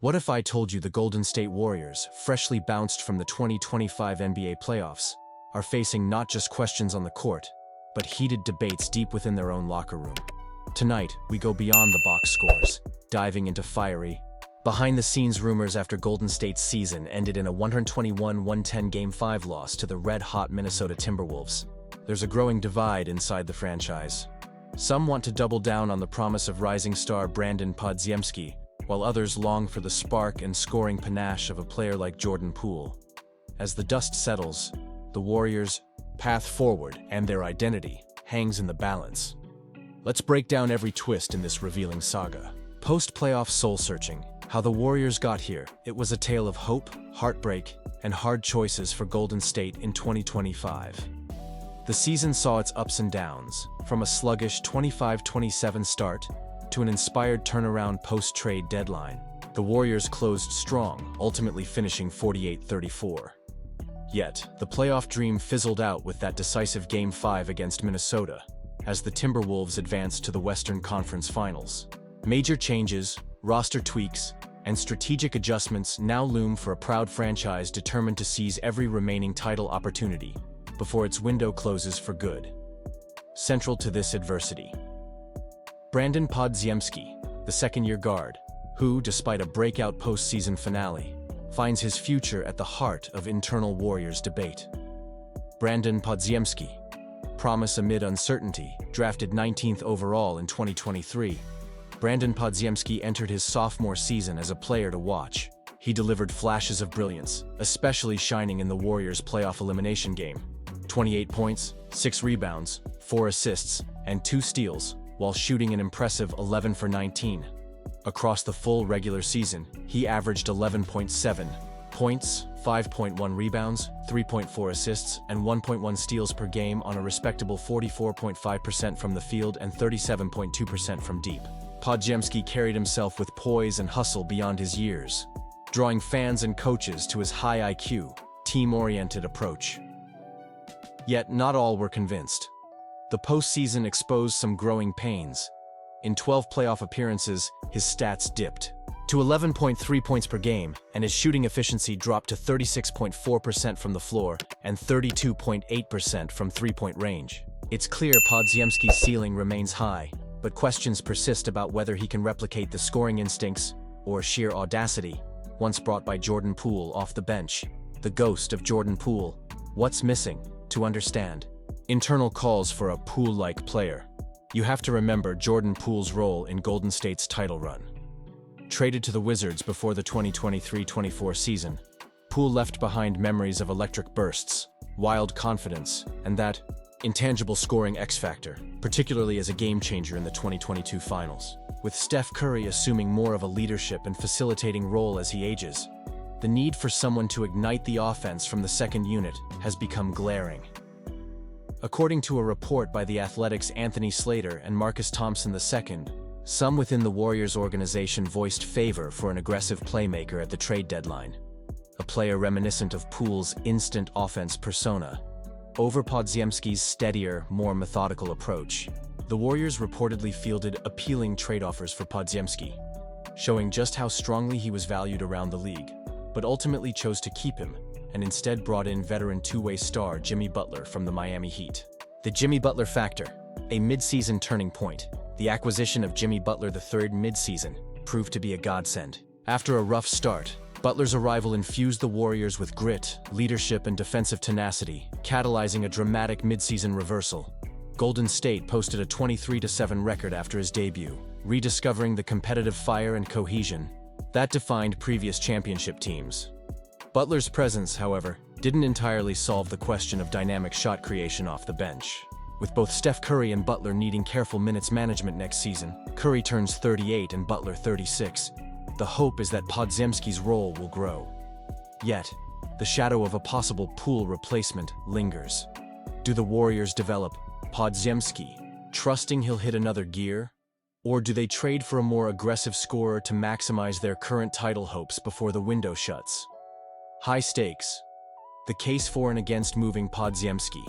What if I told you the Golden State Warriors, freshly bounced from the 2025 NBA playoffs, are facing not just questions on the court, but heated debates deep within their own locker room? Tonight, we go beyond the box scores, diving into fiery, behind-the-scenes rumors after Golden State's season ended in a 121-110 Game 5 loss to the red-hot Minnesota Timberwolves. There's a growing divide inside the franchise. Some want to double down on the promise of rising star Brandon Podziemski, while others long for the spark and scoring panache of a player like Jordan Poole. As the dust settles, the Warriors' path forward and their identity hangs in the balance. Let's break down every twist in this revealing saga. Post-playoff soul-searching, how the Warriors got here. It was a tale of hope, heartbreak, and hard choices for Golden State in 2025. The season saw its ups and downs, from a sluggish 25-27 start to an inspired turnaround post-trade deadline. The Warriors closed strong, ultimately finishing 48-34. Yet, the playoff dream fizzled out with that decisive Game 5 against Minnesota, as the Timberwolves advanced to the Western Conference Finals. Major changes, roster tweaks, and strategic adjustments now loom for a proud franchise determined to seize every remaining title opportunity before its window closes for good. Central to this adversity, Brandon Podziemski, the second-year guard, who, despite a breakout postseason finale, finds his future at the heart of internal Warriors debate. Brandon Podziemski, promise amid uncertainty, drafted 19th overall in 2023. Brandon Podziemski entered his sophomore season as a player to watch. He delivered flashes of brilliance, especially shining in the Warriors' playoff elimination game. 28 points, 6 rebounds, 4 assists, and 2 steals, while shooting an impressive 11 for 19. Across the full regular season, he averaged 11.7 points, 5.1 rebounds, 3.4 assists, and 1.1 steals per game on a respectable 44.5% from the field and 37.2% from deep. Podziemski carried himself with poise and hustle beyond his years, drawing fans and coaches to his high IQ, team-oriented approach. Yet not all were convinced. The postseason exposed some growing pains. In 12 playoff appearances, his stats dipped to 11.3 points per game, and his shooting efficiency dropped to 36.4% from the floor and 32.8% from three-point range. It's clear Podziemski's ceiling remains high, but questions persist about whether he can replicate the scoring instincts or sheer audacity once brought by Jordan Poole off the bench. The ghost of Jordan Poole. What's missing? To understand internal calls for a Poole-like player, you have to remember Jordan Poole's role in Golden State's title run. Traded to the Wizards before the 2023-24 season, Poole left behind memories of electric bursts, wild confidence, and that intangible scoring X-factor, particularly as a game-changer in the 2022 finals. With Steph Curry assuming more of a leadership and facilitating role as he ages, the need for someone to ignite the offense from the second unit has become glaring. According to a report by The Athletic's Anthony Slater and Marcus Thompson II, some within the Warriors organization voiced favor for an aggressive playmaker at the trade deadline, a player reminiscent of Poole's instant offense persona, over Podziemski's steadier, more methodical approach. The Warriors reportedly fielded appealing trade offers for Podziemski, showing just how strongly he was valued around the league, but ultimately chose to keep him and instead brought in veteran two-way star Jimmy Butler from the Miami Heat. The Jimmy Butler factor, a mid-season turning point. The acquisition of Jimmy Butler III mid-season proved to be a godsend. After a rough start, Butler's arrival infused the Warriors with grit, leadership, and defensive tenacity, catalyzing a dramatic mid-season reversal. Golden State posted a 23-7 record after his debut, rediscovering the competitive fire and cohesion that defined previous championship teams. Butler's presence, however, didn't entirely solve the question of dynamic shot creation off the bench. With both Steph Curry and Butler needing careful minutes management next season, Curry turns 38 and Butler 36. The hope is that Podziemski's role will grow. Yet, the shadow of a possible Poole replacement lingers. Do the Warriors develop Podziemski, trusting he'll hit another gear? Or do they trade for a more aggressive scorer to maximize their current title hopes before the window shuts? High stakes. The case for and against moving Podziemski.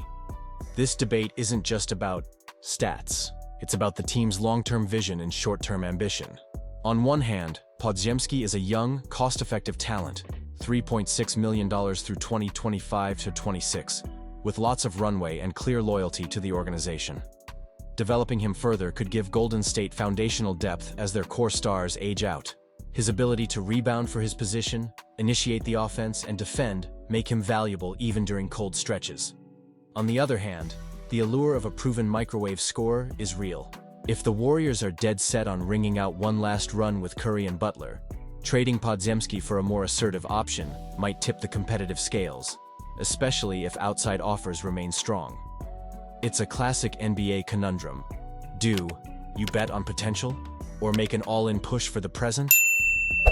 This debate isn't just about stats. It's about the team's long-term vision and short-term ambition. On one hand, Podziemski is a young, cost-effective talent, $3.6 million through 2025 to 26, with lots of runway and clear loyalty to the organization. Developing him further could give Golden State foundational depth as their core stars age out. His ability to rebound for his position, initiate the offense, and defend make him valuable even during cold stretches. On the other hand, the allure of a proven microwave scorer is real. If the Warriors are dead set on wringing out one last run with Curry and Butler, trading Podziemski for a more assertive option might tip the competitive scales, especially if outside offers remain strong. It's a classic NBA conundrum. Do you bet on potential, or make an all-in push for the present?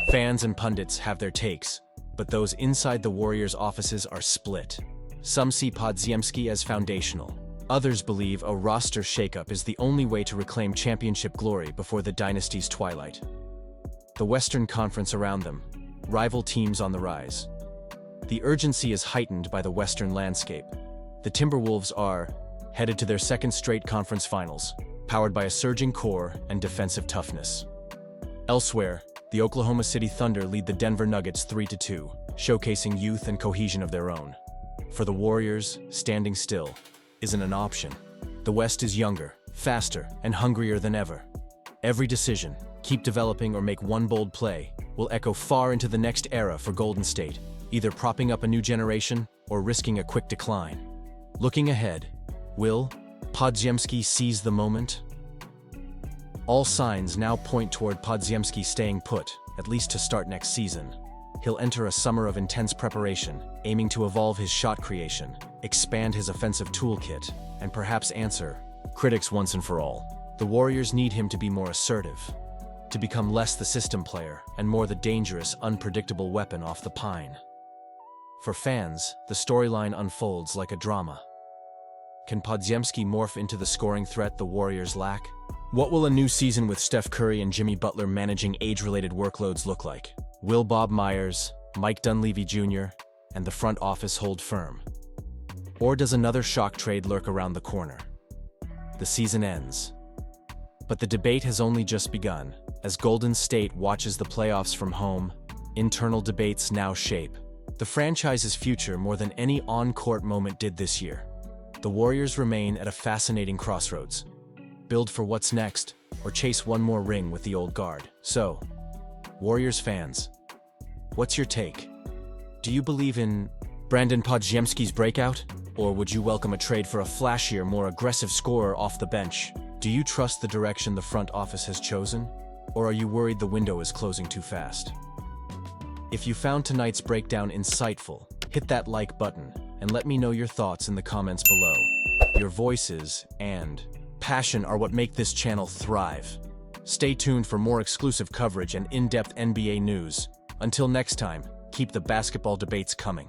Fans and pundits have their takes, but those inside the Warriors' offices are split. Some see Podziemski as foundational. Others believe a roster shakeup is the only way to reclaim championship glory before the dynasty's twilight. The Western Conference around them, rival teams on the rise. The urgency is heightened by the Western landscape. The Timberwolves are headed to their second straight conference finals, powered by a surging core and defensive toughness. Elsewhere, the Oklahoma City Thunder lead the Denver Nuggets 3-2, showcasing youth and cohesion of their own. For the Warriors, standing still isn't an option. The West is younger, faster, and hungrier than ever. Every decision, keep developing or make one bold play, will echo far into the next era for Golden State, either propping up a new generation or risking a quick decline. Looking ahead, will Podziemski seize the moment? All signs now point toward Podziemski staying put, at least to start next season. He'll enter a summer of intense preparation, aiming to evolve his shot creation, expand his offensive toolkit, and perhaps answer critics once and for all. The Warriors need him to be more assertive, to become less the system player and more the dangerous, unpredictable weapon off the pine. For fans, the storyline unfolds like a drama. Can Podziemski morph into the scoring threat the Warriors lack? What will a new season with Steph Curry and Jimmy Butler managing age-related workloads look like? Will Bob Myers, Mike Dunleavy Jr., and the front office hold firm? Or does another shock trade lurk around the corner? The season ends. But the debate has only just begun. As Golden State watches the playoffs from home, internal debates now shape the franchise's future more than any on-court moment did this year. The Warriors remain at a fascinating crossroads. Build for what's next, or chase one more ring with the old guard. So, Warriors fans, what's your take? Do you believe in Brandon Podziemski's breakout? Or would you welcome a trade for a flashier, more aggressive scorer off the bench? Do you trust the direction the front office has chosen? Or are you worried the window is closing too fast? If you found tonight's breakdown insightful, hit that like button and let me know your thoughts in the comments below. Your voices and passion are what make this channel thrive. Stay tuned for more exclusive coverage and in-depth NBA news. Until next time, keep the basketball debates coming.